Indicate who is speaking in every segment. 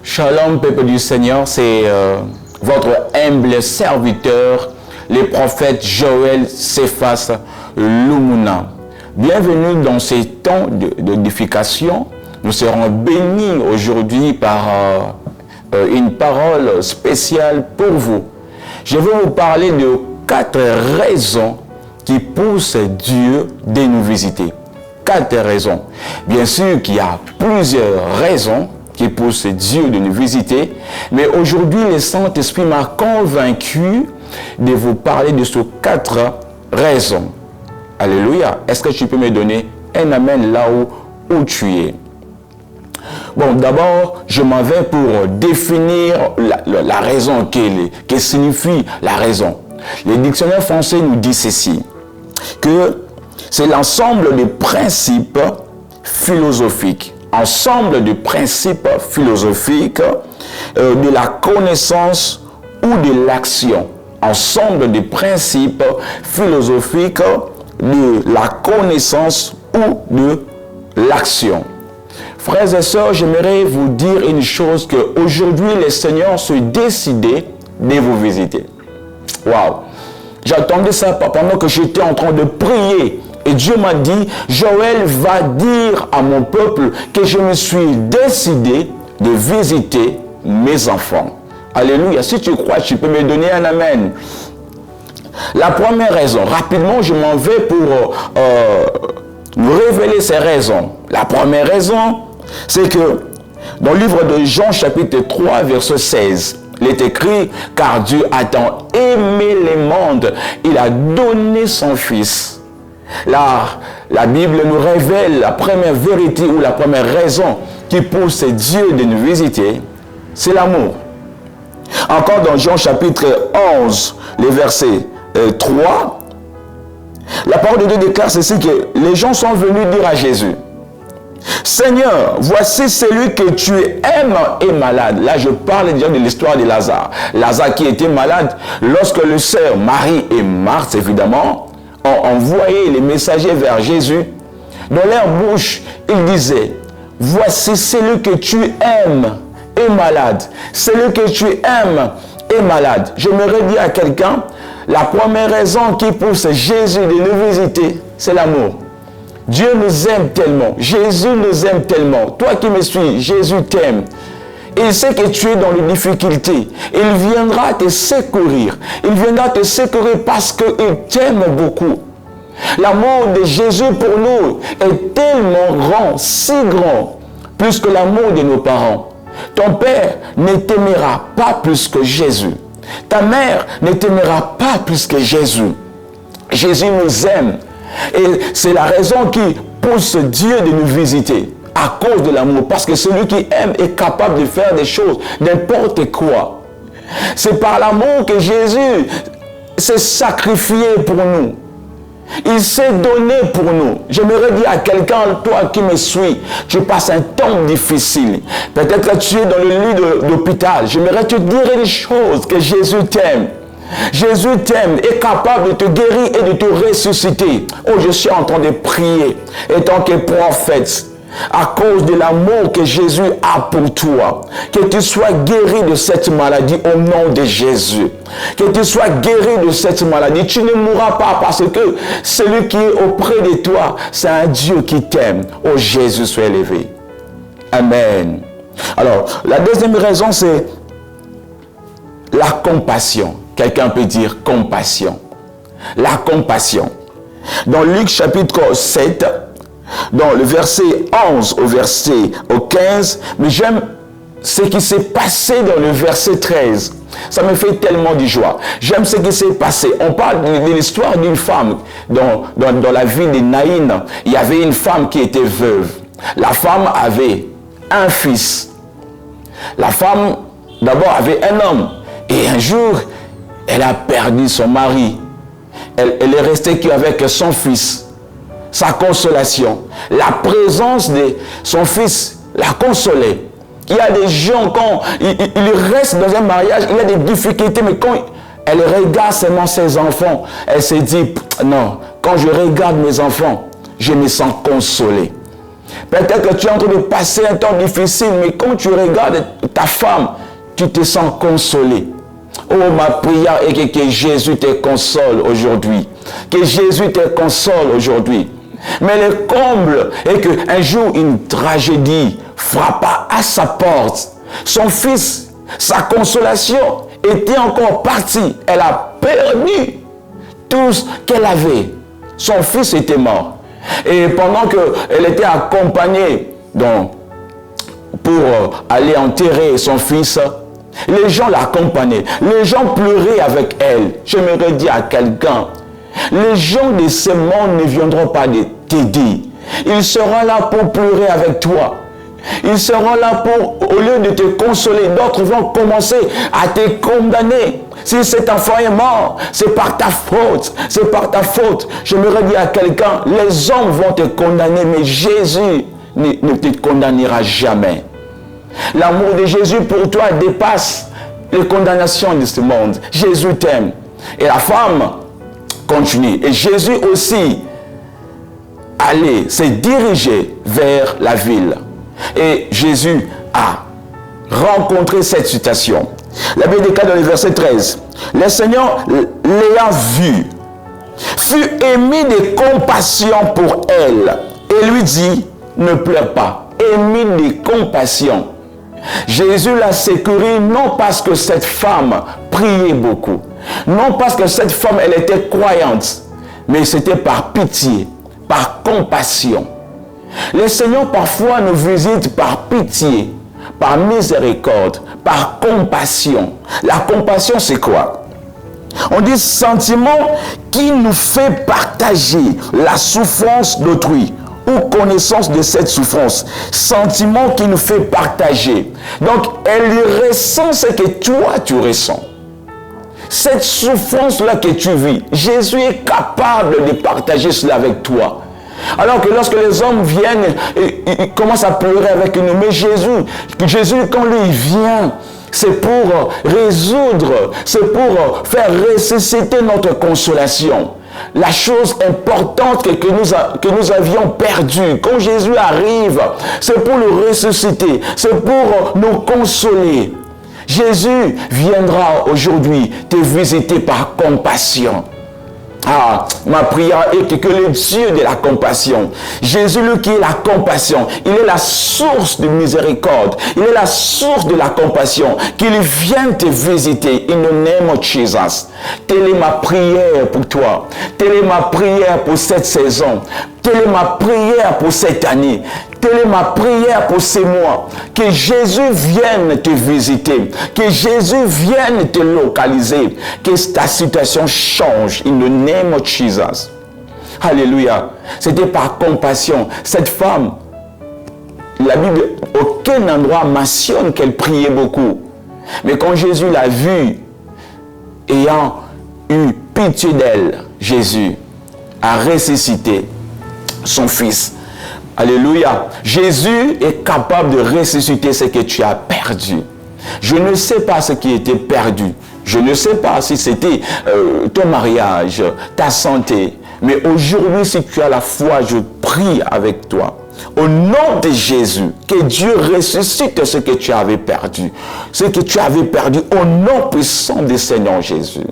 Speaker 1: Shalom, peuple du Seigneur, c'est votre humble serviteur, le prophète Joël Cephas Lumuna. Bienvenue dans ces temps d'édification. Nous serons bénis aujourd'hui par une parole spéciale pour vous. Je vais vous parler de 4 raisons qui poussent Dieu de nous visiter. 4 raisons. Bien sûr qu'il y a plusieurs raisons qui pousse Dieu de nous visiter. Mais aujourd'hui, le Saint-Esprit m'a convaincu de vous parler de ces 4 raisons. Alléluia. Est-ce que tu peux me donner un amen là où tu es? Bon, d'abord, je m'en vais pour définir la raison, que signifie la raison. Le dictionnaire français nous dit ceci, que c'est l'ensemble des principes philosophiques, ensemble de principes philosophiques de la connaissance ou de l'action. Ensemble de principes philosophiques de la connaissance ou de l'action. Frères et sœurs, j'aimerais vous dire une chose, qu'aujourd'hui, le Seigneur s'est décidé de vous visiter. Waouh! J'attendais ça pendant que j'étais en train de prier. Et Dieu m'a dit, Joël va dire à mon peuple que je me suis décidé de visiter mes enfants. Alléluia. Si tu crois, tu peux me donner un amen. La première raison, rapidement, je m'en vais pour vous révéler ces raisons. La première raison, c'est que dans le livre de Jean, chapitre 3, verset 16, il est écrit, car Dieu a tant aimé le monde, il a donné son Fils. Là, la Bible nous révèle la première vérité ou la première raison qui pousse Dieu de nous visiter, c'est l'amour. Encore dans Jean chapitre 11, le verset 3, la parole de Dieu déclare ceci, que les gens sont venus dire à Jésus, Seigneur, voici celui que tu aimes est malade. Là, je parle déjà de l'histoire de Lazare. Lazare qui était malade lorsque les sœurs Marie et Marthe, évidemment, ont envoyé les messagers vers Jésus. Dans leur bouche, ils disaient, voici celui que tu aimes est malade. Celui que tu aimes est malade. J'aimerais dire à quelqu'un, la première raison qui pousse Jésus de nous visiter, c'est l'amour. Dieu nous aime tellement. Jésus nous aime tellement. Toi qui me suis, Jésus t'aime. Il sait que tu es dans les difficultés. Il viendra te secourir. Il viendra te secourir parce qu'il t'aime beaucoup. L'amour de Jésus pour nous est tellement grand, si grand, plus que l'amour de nos parents. Ton père ne t'aimera pas plus que Jésus. Ta mère ne t'aimera pas plus que Jésus. Jésus nous aime. Et c'est la raison qui pousse Dieu de nous visiter. À cause de l'amour. Parce que celui qui aime est capable de faire des choses, n'importe quoi. C'est par l'amour que Jésus s'est sacrifié pour nous. Il s'est donné pour nous. J'aimerais dire à quelqu'un, toi qui me suis, tu passes un temps difficile. Peut-être que tu es dans le lit d'hôpital. J'aimerais te dire une chose, que Jésus t'aime. Jésus t'aime, est capable de te guérir et de te ressusciter. Oh, je suis en train de prier, étant que prophète, à cause de l'amour que Jésus a pour toi, que tu sois guéri de cette maladie au nom de Jésus. Que tu sois guéri de cette maladie. Tu ne mourras pas parce que celui qui est auprès de toi, c'est un Dieu qui t'aime. Oh, Jésus soit élevé. Amen. Alors, la deuxième raison, c'est la compassion. Quelqu'un peut dire compassion. La compassion. Dans Luc chapitre 7, dans le verset 11 au verset 15, mais j'aime ce qui s'est passé dans le verset 13. Ça me fait tellement de joie. J'aime ce qui s'est passé. On parle de l'histoire d'une femme dans la ville de Naïn. Il y avait une femme qui était veuve. La femme avait un fils. La femme, d'abord, avait un homme. Et un jour, elle a perdu son mari. Elle est restée qu'avec son fils. Sa consolation. La présence de son fils la consolait. Il y a des gens, quand ils restent dans un mariage, il y a des difficultés, mais quand Elle regarde seulement ses enfants. Elle se dit, non, quand je regarde mes enfants, je me sens consolé. Peut-être que tu es en train de passer un temps difficile, mais quand tu regardes ta femme, tu te sens consolé. Oh, ma prière est que Jésus te console aujourd'hui. Que Jésus te console aujourd'hui. Mais le comble est qu'un jour, une tragédie frappa à sa porte. Son fils, sa consolation était encore partie. Elle a perdu tout ce qu'elle avait. Son fils était mort. Et pendant qu'elle était accompagnée pour aller enterrer son fils, les gens l'accompagnaient. Les gens pleuraient avec elle. J'aimerais dire à quelqu'un, les gens de ce monde ne viendront pas t'aider. Ils seront là pour pleurer avec toi. Ils seront là pour, au lieu de te consoler, d'autres vont commencer à te condamner. Si cet enfant est mort, c'est par ta faute. C'est par ta faute. J'aimerais dire à quelqu'un, les hommes vont te condamner, mais Jésus ne te condamnera jamais. L'amour de Jésus pour toi dépasse les condamnations de ce monde. Jésus t'aime. Et la femme continue. Et Jésus aussi allait se diriger vers la ville. Et Jésus a rencontré cette situation. La Bible déclare dans le verset 13. Le Seigneur, l'ayant vue, fut ému de compassion pour elle et lui dit, ne pleure pas. Ému de compassion. Jésus l'a secouru non parce que cette femme priait beaucoup, non parce que cette femme elle était croyante, mais c'était par pitié, par compassion. Le Seigneur parfois nous visite par pitié, par miséricorde, par compassion. La compassion, c'est quoi? On dit sentiment qui nous fait partager la souffrance d'autrui ou connaissance de cette souffrance. Sentiment qui nous fait partager. Donc, elle ressent ce que toi, tu ressens. Cette souffrance-là que tu vis, Jésus est capable de partager cela avec toi. Alors que lorsque les hommes viennent, ils commencent à pleurer avec nous. Mais Jésus, quand lui vient, c'est pour résoudre, c'est pour faire ressusciter notre consolation. La chose importante que nous avions perdue, quand Jésus arrive, c'est pour le ressusciter, c'est pour nous consoler. Jésus viendra aujourd'hui te visiter par compassion. Ah, ma prière est que le Dieu de la compassion, Jésus lui qui est la compassion, il est la source de miséricorde, il est la source de la compassion, qu'il vienne te visiter in the name of Jesus. Telle est ma prière pour toi, telle est ma prière pour cette saison, telle est ma prière pour cette année. Telle est ma prière pour ces mois. Que Jésus vienne te visiter. Que Jésus vienne te localiser. Que ta situation change. In the name of Jesus. Alléluia. C'était par compassion. Cette femme, la Bible, aucun endroit mentionne qu'elle priait beaucoup. Mais quand Jésus l'a vue, ayant eu pitié d'elle, Jésus a ressuscité son fils. Alléluia. Jésus est capable de ressusciter ce que tu as perdu. Je ne sais pas ce qui était perdu. Je ne sais pas si c'était ton mariage, ta santé. Mais aujourd'hui, si tu as la foi, je prie avec toi. Au nom de Jésus, que Dieu ressuscite ce que tu avais perdu. Ce que tu avais perdu au nom puissant du Seigneur Jésus.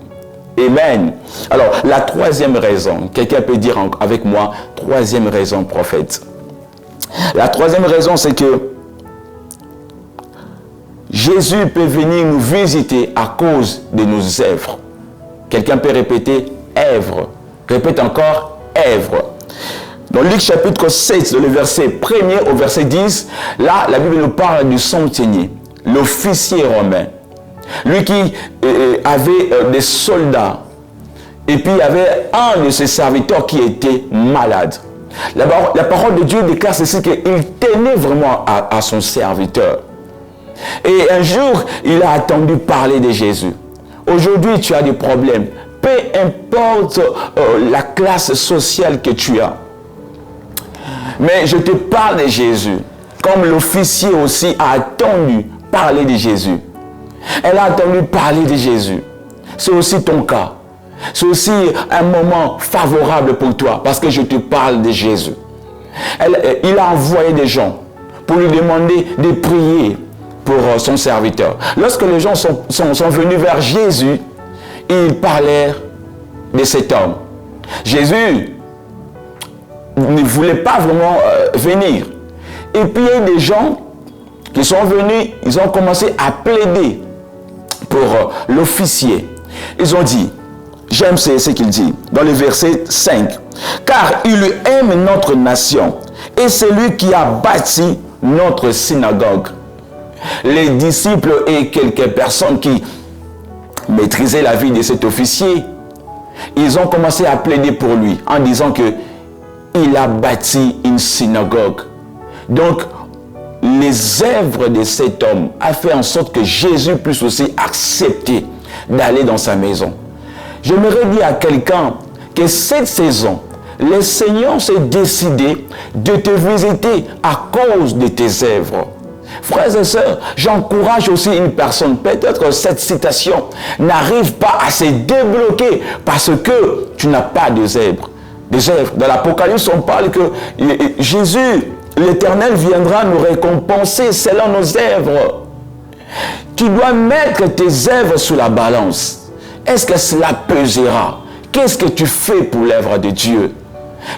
Speaker 1: Amen. Alors, la troisième raison, quelqu'un peut dire avec moi, troisième raison, prophète. La troisième raison, c'est que Jésus peut venir nous visiter à cause de nos œuvres. Quelqu'un peut répéter œuvre. Répète encore œuvre. Dans Luc chapitre 7, le verset 1er au verset 10, là, la Bible nous parle du centenier, l'officier romain. Lui qui avait des soldats. Et puis il y avait un de ses serviteurs qui était malade. La parole de Dieu déclare ceci, qu'il tenait vraiment à son serviteur. Et un jour, il a attendu parler de Jésus. Aujourd'hui, tu as des problèmes. Peu importe la classe sociale que tu as. Mais je te parle de Jésus. Comme l'officier aussi a attendu parler de Jésus. Elle a attendu parler de Jésus. c'est aussi ton cas. C'est aussi un moment favorable pour toi parce que je te parle de Jésus. Il a envoyé des gens pour lui demander de prier pour son serviteur. Lorsque les gens sont venus vers Jésus, ils parlèrent de cet homme. Jésus ne voulait pas vraiment venir. Et puis il y a des gens qui sont venus, ils ont commencé à plaider pour l'officier. Ils ont dit, j'aime ce qu'il dit dans le verset 5, car il aime notre nation et c'est lui qui a bâti notre synagogue. Les disciples et quelques personnes qui maîtrisaient la vie de cet officier, ils ont commencé à plaider pour lui en disant que il a bâti une synagogue. Donc, les œuvres de cet homme a fait en sorte que Jésus puisse aussi accepter d'aller dans sa maison. J'aimerais dire à quelqu'un que cette saison, le Seigneur s'est décidé de te visiter à cause de tes œuvres. Frères et sœurs, j'encourage aussi une personne, peut-être que cette citation n'arrive pas à se débloquer parce que tu n'as pas de œuvres. Des œuvres. Dans l'Apocalypse, on parle que Jésus, l'Éternel, viendra nous récompenser selon nos œuvres. Tu dois mettre tes œuvres sous la balance. Est-ce que cela pesera? Qu'est-ce que tu fais pour l'œuvre de Dieu?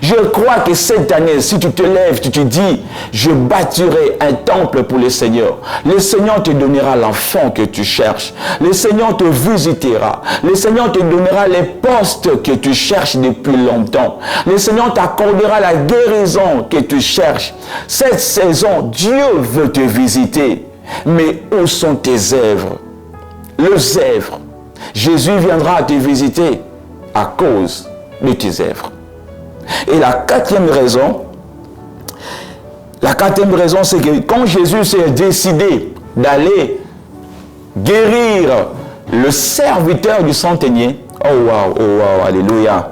Speaker 1: Je crois que cette année, si tu te lèves, tu te dis, je bâtirai un temple pour le Seigneur. Le Seigneur te donnera l'enfant que tu cherches. Le Seigneur te visitera. Le Seigneur te donnera les postes que tu cherches depuis longtemps. Le Seigneur t'accordera la guérison que tu cherches. Cette saison, Dieu veut te visiter. Mais où sont tes œuvres? Les œuvres. Jésus viendra te visiter à cause de tes œuvres. Et la quatrième raison, c'est que quand Jésus s'est décidé d'aller guérir le serviteur du centenier, oh wow, alléluia.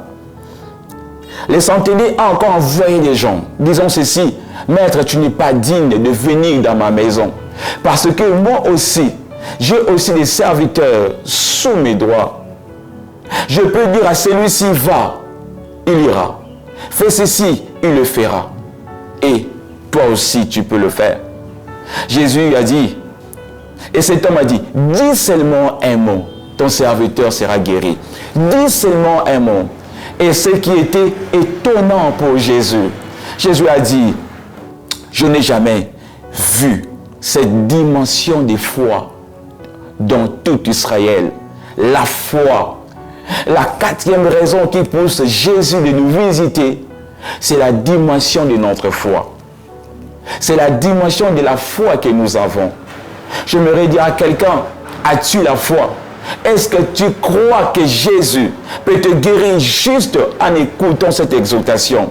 Speaker 1: Le centenier a encore envoyé des gens, disons ceci, maître, tu n'es pas digne de venir dans ma maison, parce que moi aussi, j'ai aussi des serviteurs sous mes droits. Je peux dire à celui-ci, va, il ira. Fais ceci, il le fera. Et toi aussi, tu peux le faire. Jésus a dit, et cet homme a dit, dis seulement un mot, ton serviteur sera guéri. Dis seulement un mot. Et ce qui était étonnant pour Jésus, Jésus a dit, je n'ai jamais vu cette dimension de foi dans tout Israël. La foi. La quatrième raison qui pousse Jésus de nous visiter, c'est la dimension de notre foi. C'est la dimension de la foi que nous avons. J'aimerais dire à quelqu'un, as-tu la foi? Est-ce que tu crois que Jésus peut te guérir juste en écoutant cette exhortation?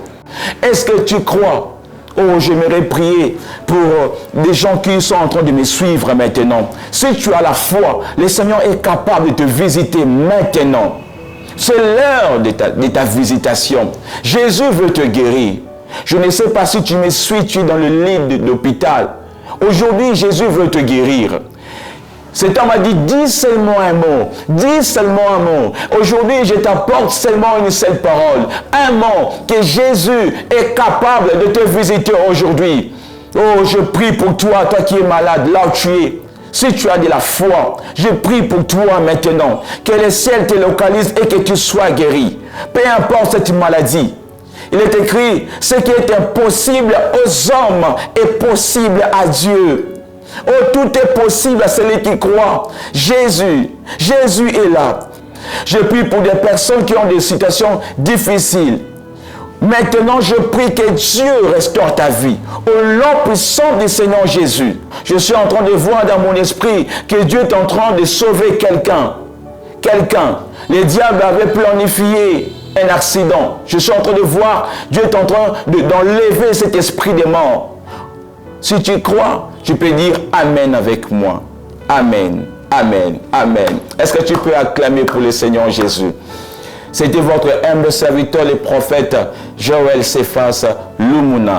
Speaker 1: Est-ce que tu crois? Oh, j'aimerais prier pour des gens qui sont en train de me suivre maintenant. Si tu as la foi, le Seigneur est capable de te visiter maintenant. C'est l'heure de ta visitation. Jésus veut te guérir. Je ne sais pas si tu me suis, tu es dans le lit de l'hôpital. Aujourd'hui, Jésus veut te guérir. Cet homme a dit, dis seulement un mot. Dis seulement un mot. Aujourd'hui, je t'apporte seulement une seule parole. Un mot que Jésus est capable de te visiter aujourd'hui. Oh, je prie pour toi, toi qui es malade, là où tu es. Si tu as de la foi, je prie pour toi maintenant, que le ciel te localise et que tu sois guéri. Peu importe cette maladie. Il est écrit, ce qui est impossible aux hommes est possible à Dieu. Oh, tout est possible à celui qui croit. Jésus est là. Je prie pour des personnes qui ont des situations difficiles. Maintenant, je prie que Dieu restaure ta vie. Au nom puissant du Seigneur Jésus. Je suis en train de voir dans mon esprit que Dieu est en train de sauver quelqu'un. Le diable avait planifié un accident. Je suis en train de voir, Dieu est en train d'enlever cet esprit de mort. Si tu crois, tu peux dire Amen avec moi. Amen, Amen, Amen. Est-ce que tu peux acclamer pour le Seigneur Jésus? C'était votre humble serviteur, le prophète Joël Cephas Lumuna.